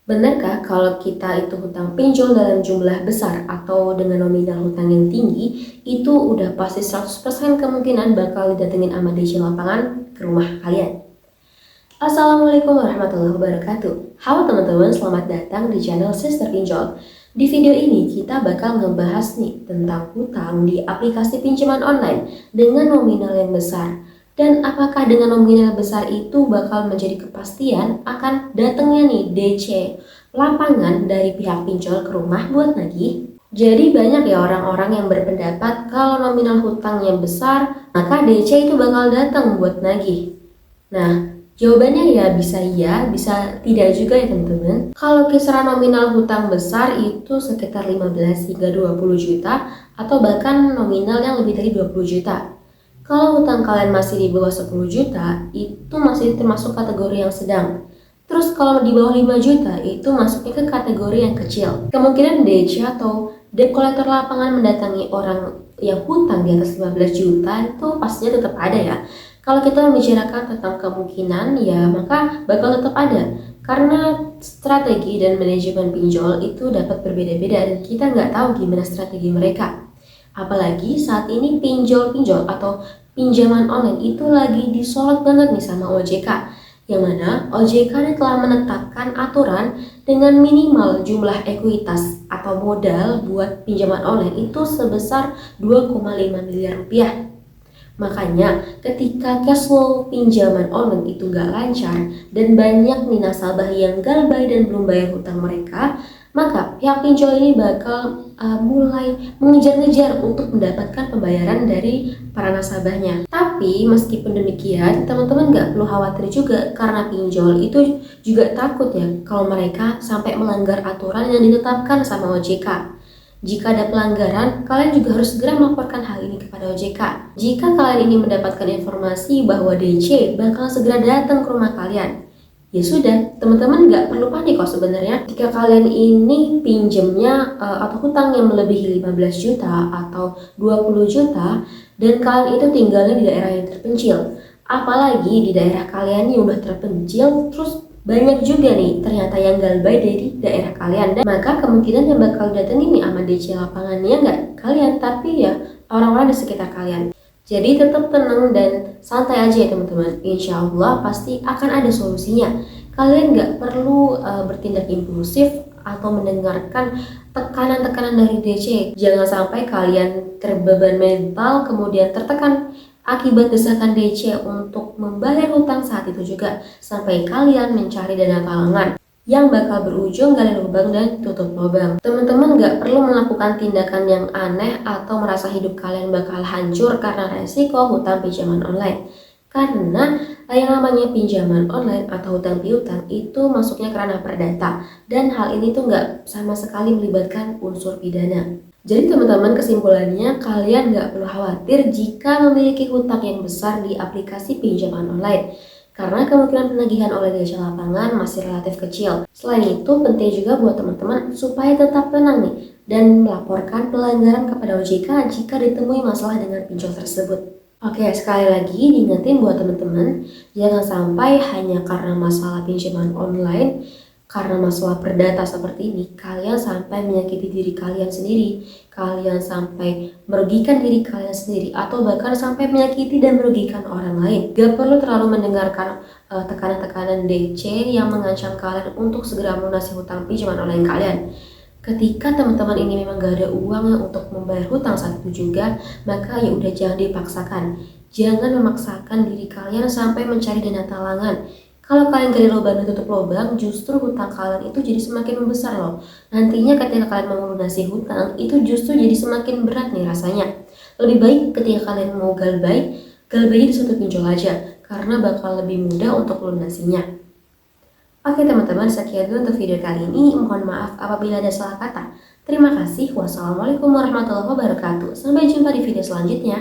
Benarkah kalau kita itu hutang pinjol dalam jumlah besar atau dengan nominal hutang yang tinggi, itu udah pasti 100% kemungkinan bakal didatengin sama DC lapangan ke rumah kalian? Assalamualaikum warahmatullahi wabarakatuh. Halo teman-teman, selamat datang di channel Sister Pinjol. Di video ini kita bakal ngebahas nih tentang hutang di aplikasi pinjaman online dengan nominal yang besar. Dan apakah dengan nominal besar itu bakal menjadi kepastian akan datangnya nih DC lapangan dari pihak pinjol ke rumah buat nagih? Jadi banyak ya orang-orang yang berpendapat kalau nominal hutangnya besar, maka DC itu bakal datang buat nagih. Nah, jawabannya ya, bisa tidak juga ya teman-teman. Kalau kisaran nominal hutang besar itu sekitar 15 hingga 20 juta atau bahkan nominal yang lebih dari 20 juta. Kalau hutang kalian masih di bawah 10 juta, itu masih termasuk kategori yang sedang. Terus kalau di bawah 5 juta, itu masuknya ke kategori yang kecil. Kemungkinan DC atau debt collector lapangan mendatangi orang yang hutang di atas 15 juta itu pastinya tetap ada ya. Kalau kita membicarakan tentang kemungkinan, ya maka bakal tetap ada. Karena strategi dan manajemen pinjol itu dapat berbeda-beda dan kita nggak tahu gimana strategi mereka. Apalagi saat ini pinjol-pinjol atau pinjaman online itu lagi disorot banget nih sama OJK. Yang mana OJK ini telah menetapkan aturan dengan minimal jumlah ekuitas atau modal buat pinjaman online itu sebesar 2,5 miliar rupiah. Makanya ketika cash flow pinjaman online itu nggak lancar dan banyak nih nasabah yang galbay dan belum bayar hutang mereka, maka pihak pinjol ini bakal mulai mengejar-ngejar untuk mendapatkan pembayaran dari para nasabahnya. Tapi meskipun demikian, teman-teman nggak perlu khawatir juga karena pinjol itu juga takut ya kalau mereka sampai melanggar aturan yang ditetapkan sama OJK. Jika ada pelanggaran, kalian juga harus segera melaporkan hal ini kepada OJK. Jika kalian ini mendapatkan informasi bahwa DC bakal segera datang ke rumah kalian, ya sudah, teman-teman nggak perlu panik kok sebenarnya. Jika kalian ini pinjemnya atau hutang yang melebihi 15 juta atau 20 juta dan kalian itu tinggalnya di daerah yang terpencil, apalagi di daerah kalian yang udah terpencil, terus banyak juga nih ternyata yang galbay dari daerah kalian, dan maka kemungkinan yang bakal datengin nih sama DC lapangannya nggak kalian, tapi ya orang-orang di sekitar kalian. Jadi tetap tenang dan santai aja ya teman-teman. Insya Allah pasti akan ada solusinya. Kalian nggak perlu bertindak impulsif atau mendengarkan tekanan-tekanan dari DC. Jangan sampai kalian terbeban mental kemudian tertekan akibat desakan DC untuk membayar hutang saat itu juga, sampai kalian mencari dana talangan yang bakal berujung gali lubang dan tutup lubang. Teman-teman nggak perlu melakukan tindakan yang aneh atau merasa hidup kalian bakal hancur karena resiko hutang pinjaman online. Karena yang namanya pinjaman online atau hutang piutang itu masuknya ke ranah perdata, dan hal ini tuh nggak sama sekali melibatkan unsur pidana. Jadi teman-teman, kesimpulannya kalian nggak perlu khawatir jika memiliki hutang yang besar di aplikasi pinjaman online, karena kemungkinan penagihan oleh DC lapangan masih relatif kecil. Selain itu, penting juga buat teman-teman supaya tetap tenang nih dan melaporkan pelanggaran kepada OJK jika ditemui masalah dengan pinjol tersebut. Oke, sekali lagi diingetin buat teman-teman, jangan sampai hanya karena masalah pinjaman online, karena masalah perdata seperti ini, kalian sampai menyakiti diri kalian sendiri, kalian sampai merugikan diri kalian sendiri, atau bahkan sampai menyakiti dan merugikan orang lain. Gak perlu terlalu mendengarkan tekanan-tekanan DC yang mengancam kalian untuk segera melunasi hutang pinjaman online kalian. Ketika teman-teman ini memang gak ada uang untuk membayar hutang saat itu juga, maka ya udah jangan dipaksakan. Jangan memaksakan diri kalian sampai mencari dana talangan. Kalau kalian gali lubang dan tutup lubang, justru hutang kalian itu jadi semakin membesar loh. Nantinya ketika kalian mau melunasi hutang, itu justru jadi semakin berat nih rasanya. Lebih baik ketika kalian mau galbay di suatu pinjol aja, karena bakal lebih mudah untuk melunasinya. Oke teman-teman, sekian dulu untuk video kali ini. Mohon maaf apabila ada salah kata. Terima kasih. Wassalamualaikum warahmatullahi wabarakatuh. Sampai jumpa di video selanjutnya.